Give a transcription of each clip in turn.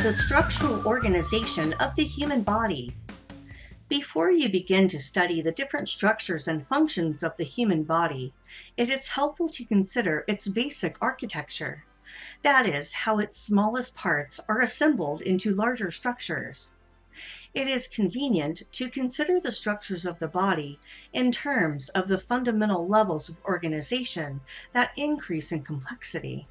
The structural organization of the human body. Before you begin to study the different structures and functions of the human body, it is helpful to consider its basic architecture. That is, how its smallest parts are assembled into larger structures. It is convenient to consider the structures of the body in terms of the fundamental levels of organization that increase in complexity.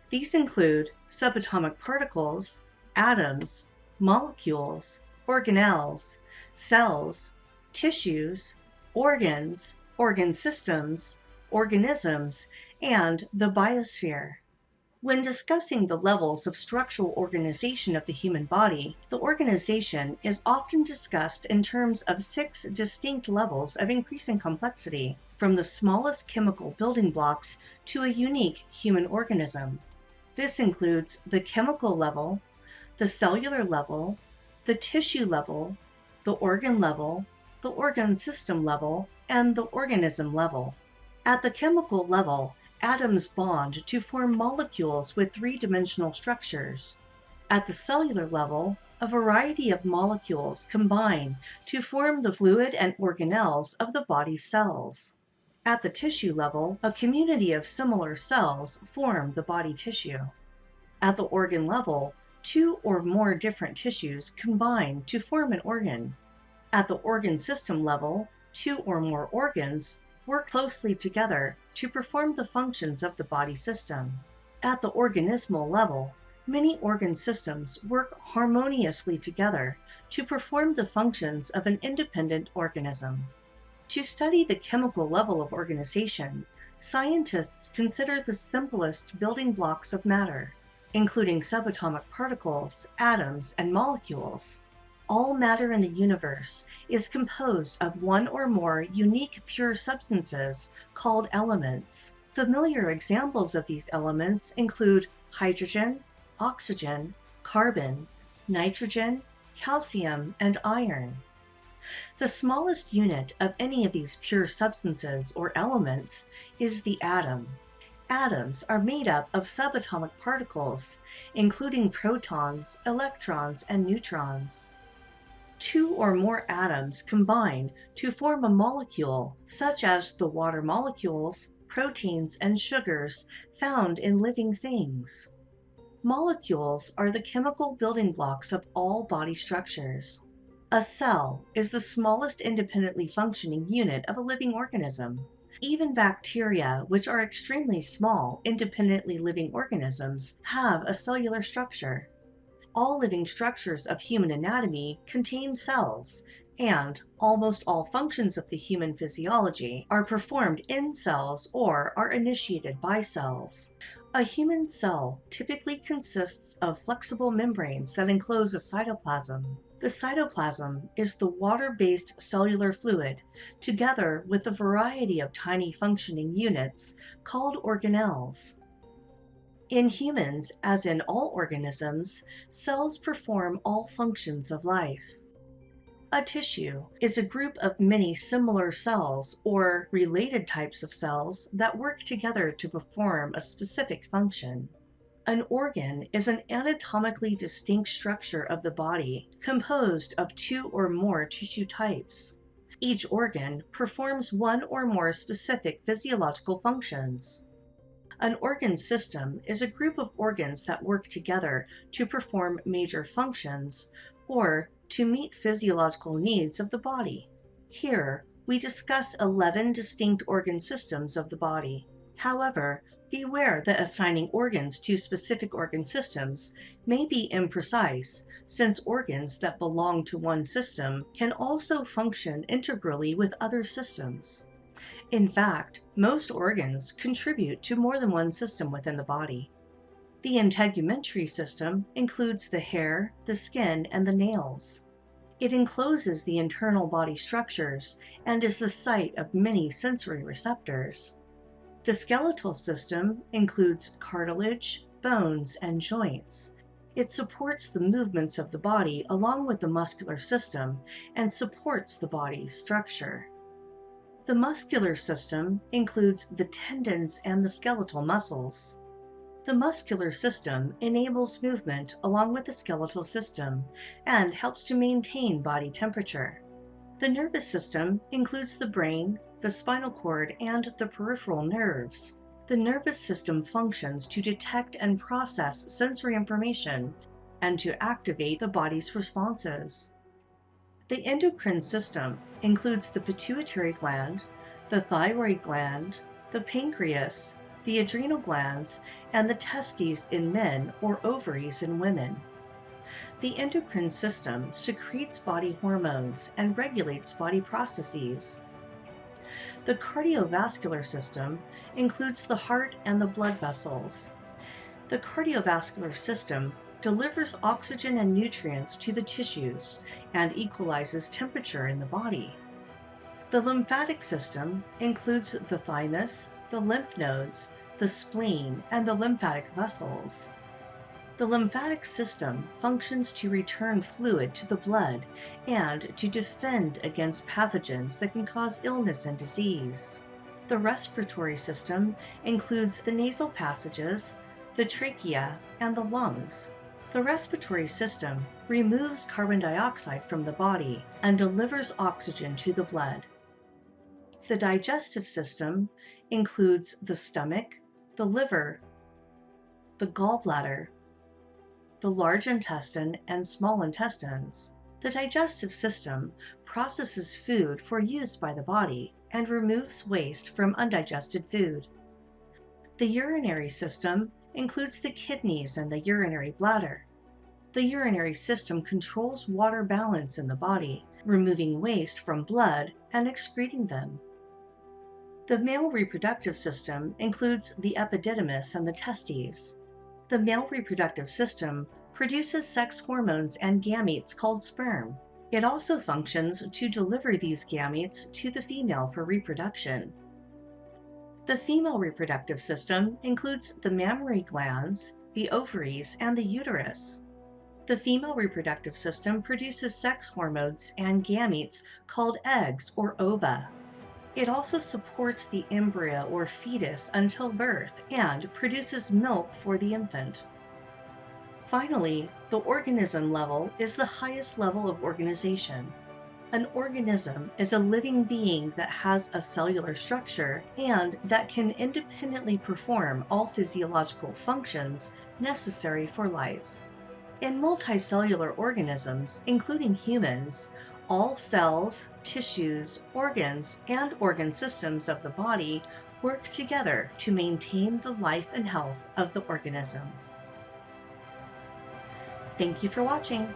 These include subatomic particles, atoms, molecules, organelles, cells, tissues, organs, organ systems, organisms, and the biosphere. When discussing the levels of structural organization of the human body, the organization is often discussed in terms of 6 distinct levels of increasing complexity, from the smallest chemical building blocks to a unique human organism. This includes the chemical level, the cellular level, the tissue level, the organ level, the organ system level, and the organism level. At the chemical level, atoms bond to form molecules with 3-dimensional structures. At the cellular level, a variety of molecules combine to form the fluid and organelles of the body's cells. At the tissue level, a community of similar cells form the body tissue. At the organ level, 2 or more different tissues combine to form an organ. At the organ system level, 2 or more organs work closely together to perform the functions of the body system. At the organismal level, many organ systems work harmoniously together to perform the functions of an independent organism. To study the chemical level of organization, scientists consider the simplest building blocks of matter, including subatomic particles, atoms, and molecules. All matter in the universe is composed of 1 or more unique pure substances called elements. Familiar examples of these elements include hydrogen, oxygen, carbon, nitrogen, calcium, and iron. The smallest unit of any of these pure substances or elements is the atom. Atoms are made up of subatomic particles, including protons, electrons, and neutrons. 2 or more atoms combine to form a molecule, such as the water molecules, proteins, and sugars found in living things. Molecules are the chemical building blocks of all body structures. A cell is the smallest independently functioning unit of a living organism. Even bacteria, which are extremely small, independently living organisms, have a cellular structure. All living structures of human anatomy contain cells, and almost all functions of the human physiology are performed in cells or are initiated by cells. A human cell typically consists of flexible membranes that enclose a cytoplasm. The cytoplasm is the water-based cellular fluid, together with a variety of tiny functioning units called organelles. In humans, as in all organisms, cells perform all functions of life. A tissue is a group of many similar cells or related types of cells that work together to perform a specific function. An organ is an anatomically distinct structure of the body composed of 2 or more tissue types. Each organ performs 1 or more specific physiological functions. An organ system is a group of organs that work together to perform major functions or to meet physiological needs of the body. Here, we discuss 11 distinct organ systems of the body. However, beware that assigning organs to specific organ systems may be imprecise, since organs that belong to one system can also function integrally with other systems. In fact, most organs contribute to more than one system within the body. The integumentary system includes the hair, the skin, and the nails. It encloses the internal body structures and is the site of many sensory receptors. The skeletal system includes cartilage, bones, and joints. It supports the movements of the body along with the muscular system and supports the body's structure. The muscular system includes the tendons and the skeletal muscles. The muscular system enables movement along with the skeletal system and helps to maintain body temperature. The nervous system includes the brain, the spinal cord, and the peripheral nerves. The nervous system functions to detect and process sensory information and to activate the body's responses. The endocrine system includes the pituitary gland, the thyroid gland, the pancreas, the adrenal glands, and the testes in men or ovaries in women. The endocrine system secretes body hormones and regulates body processes. The cardiovascular system includes the heart and the blood vessels. The cardiovascular system delivers oxygen and nutrients to the tissues and equalizes temperature in the body. The lymphatic system includes the thymus, the lymph nodes, the spleen, and the lymphatic vessels. The lymphatic system functions to return fluid to the blood and to defend against pathogens that can cause illness and disease. The respiratory system includes the nasal passages, the trachea, and the lungs. The respiratory system removes carbon dioxide from the body and delivers oxygen to the blood. The digestive system includes the stomach, the liver, the gallbladder, the large intestine, and small intestines. The digestive system processes food for use by the body and removes waste from undigested food. The urinary system includes the kidneys and the urinary bladder. The urinary system controls water balance in the body, removing waste from blood and excreting them. The male reproductive system includes the epididymis and the testes. The male reproductive system produces sex hormones and gametes called sperm. It also functions to deliver these gametes to the female for reproduction. The female reproductive system includes the mammary glands, the ovaries, and the uterus. The female reproductive system produces sex hormones and gametes called eggs or ova. It also supports the embryo or fetus until birth and produces milk for the infant. Finally, the organism level is the highest level of organization. An organism is a living being that has a cellular structure and that can independently perform all physiological functions necessary for life. In multicellular organisms, including humans, all cells, tissues, organs, and organ systems of the body work together to maintain the life and health of the organism. Thank you for watching.